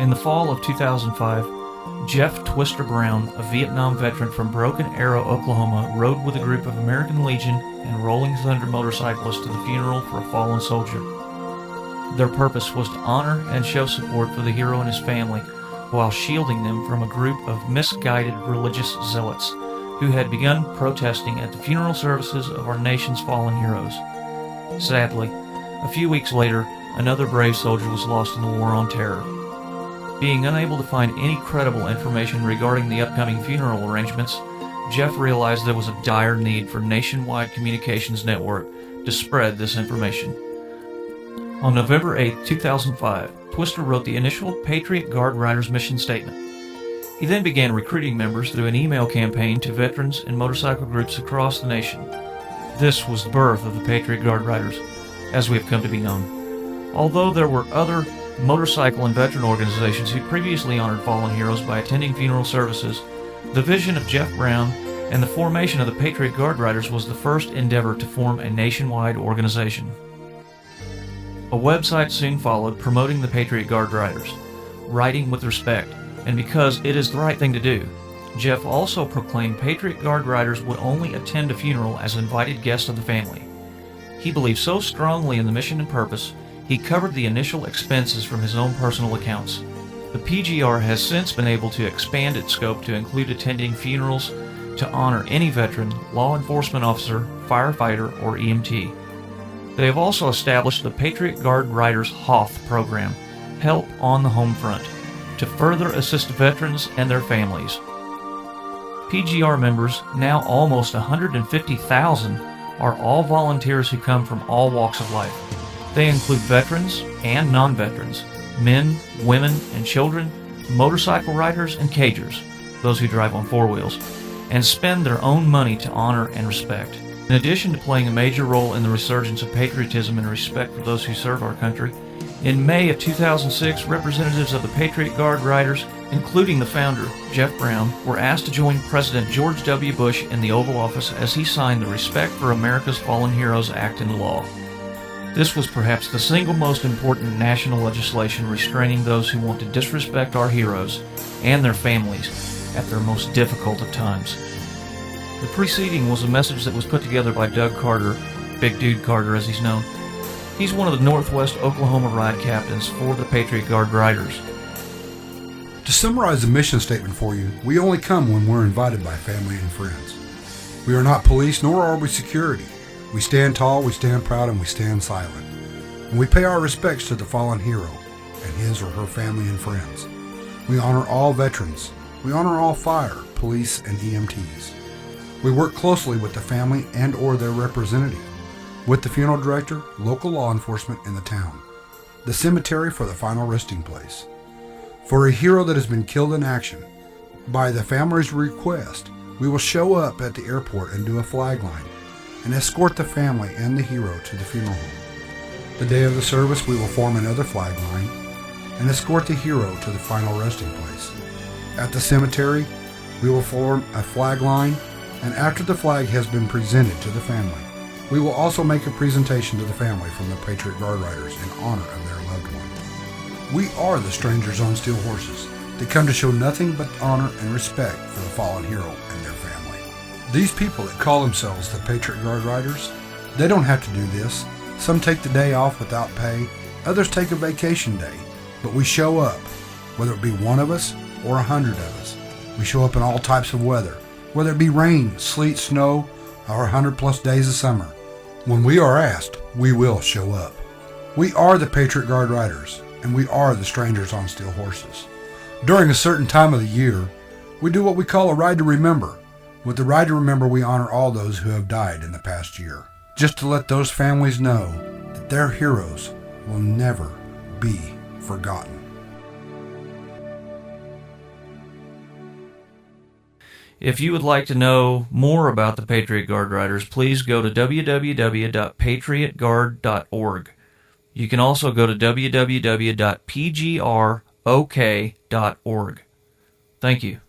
In the fall of 2005, Jeff Twister Brown, a Vietnam veteran from Broken Arrow, Oklahoma, rode with a group of American Legion and Rolling Thunder motorcyclists to the funeral for a fallen soldier. Their purpose was to honor and show support for the hero and his family while shielding them from a group of misguided religious zealots who had begun protesting at the funeral services of our nation's fallen heroes. Sadly, a few weeks later, another brave soldier was lost in the War on Terror. Being unable to find any credible information regarding the upcoming funeral arrangements, Jeff realized there was a dire need for a nationwide communications network to spread this information. On November 8, 2005, Twister wrote the initial Patriot Guard Riders mission statement. He then began recruiting members through an email campaign to veterans and motorcycle groups across the nation. This was the birth of the Patriot Guard Riders, as we have come to be known. Although there were other motorcycle and veteran organizations who previously honored fallen heroes by attending funeral services, the vision of Jeff Brown and the formation of the Patriot Guard Riders was the first endeavor to form a nationwide organization. A website soon followed promoting the Patriot Guard Riders, Riding with Respect, and because it is the right thing to do. Jeff also proclaimed Patriot Guard Riders would only attend a funeral as invited guests of the family. He believed so strongly in the mission and purpose, he covered the initial expenses from his own personal accounts. The PGR has since been able to expand its scope to include attending funerals to honor any veteran, law enforcement officer, firefighter, or EMT. They have also established the Patriot Guard Riders HOF program, Help on the Home Front, to further assist veterans and their families. PGR members, now almost 150,000, are all volunteers who come from all walks of life. They include veterans and non-veterans, men, women, and children, motorcycle riders and cagers, those who drive on four wheels, and spend their own money to honor and respect. In addition to playing a major role in the resurgence of patriotism and respect for those who serve our country, in May of 2006, representatives of the Patriot Guard Riders, including the founder, Jeff Brown, were asked to join President George W. Bush in the Oval Office as he signed the Respect for America's Fallen Heroes Act into law. This was perhaps the single most important national legislation restraining those who want to disrespect our heroes and their families at their most difficult of times. The preceding was a message that was put together by Doug Carter, Big Dude Carter as he's known. He's one of the Northwest Oklahoma ride captains for the Patriot Guard Riders. To summarize the mission statement for you, we only come when we're invited by family and friends. We are not police, nor are we security. We stand tall, we stand proud, and we stand silent. And we pay our respects to the fallen hero and his or her family and friends. We honor all veterans. We honor all fire, police, and EMTs. We work closely with the family and or their representative, with the funeral director, local law enforcement in the town, the cemetery for the final resting place. For a hero that has been killed in action, by the family's request, we will show up at the airport and do a flag line and escort the family and the hero to the funeral home. The day of the service, we will form another flag line and escort the hero to the final resting place. At the cemetery, we will form a flag line, and after the flag has been presented to the family, we will also make a presentation to the family from the Patriot Guard Riders in honor of their loved one. We are the strangers on steel horses that come to show nothing but honor and respect for the fallen hero and their family. These people that call themselves the Patriot Guard Riders, they don't have to do this. Some take the day off without pay, others take a vacation day, but we show up, whether it be one of us or 100 of us. We show up in all types of weather, whether it be rain, sleet, snow, or 100 plus days of summer. When we are asked, we will show up. We are the Patriot Guard Riders, and we are the strangers on steel horses. During a certain time of the year, we do what we call a Ride to Remember. With the Ride to Remember, we honor all those who have died in the past year, just to let those families know that their heroes will never be forgotten. If you would like to know more about the Patriot Guard Riders, please go to www.patriotguard.org. You can also go to www.pgrok.org. Thank you.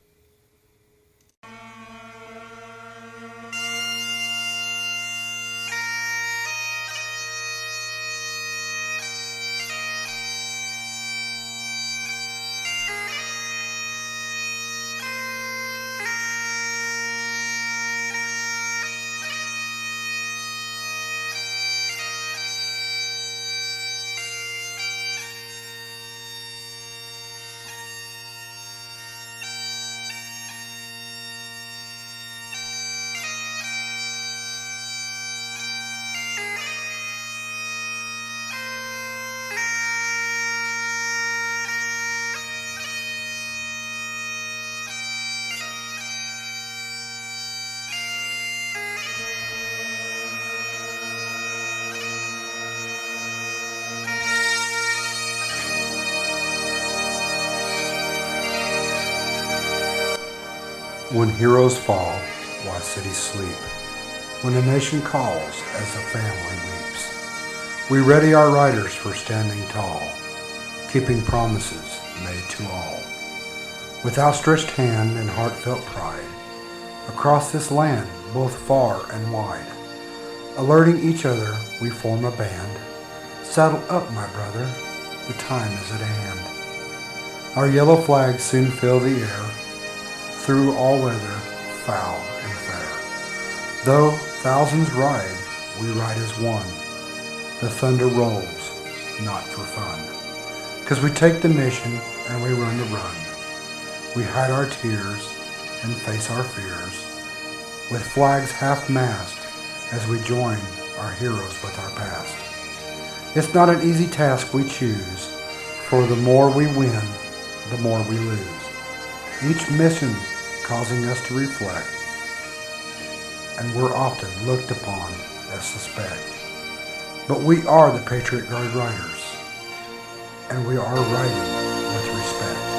When heroes fall, while cities sleep, when a nation calls as a family weeps, we ready our riders for standing tall, keeping promises made to all. With outstretched hand and heartfelt pride, across this land both far and wide, alerting each other we form a band. Saddle up, my brother, the time is at hand. Our yellow flags soon fill the air, through all weather, foul and fair. Though thousands ride, we ride as one. The thunder rolls, not for fun. 'Cause we take the mission and we run the run. We hide our tears and face our fears, with flags half-mast as we join our heroes with our past. It's not an easy task we choose, for the more we win, the more we lose. Each mission causing us to reflect, and we're often looked upon as suspect. But we are the Patriot Guard Riders, and we are riding with respect.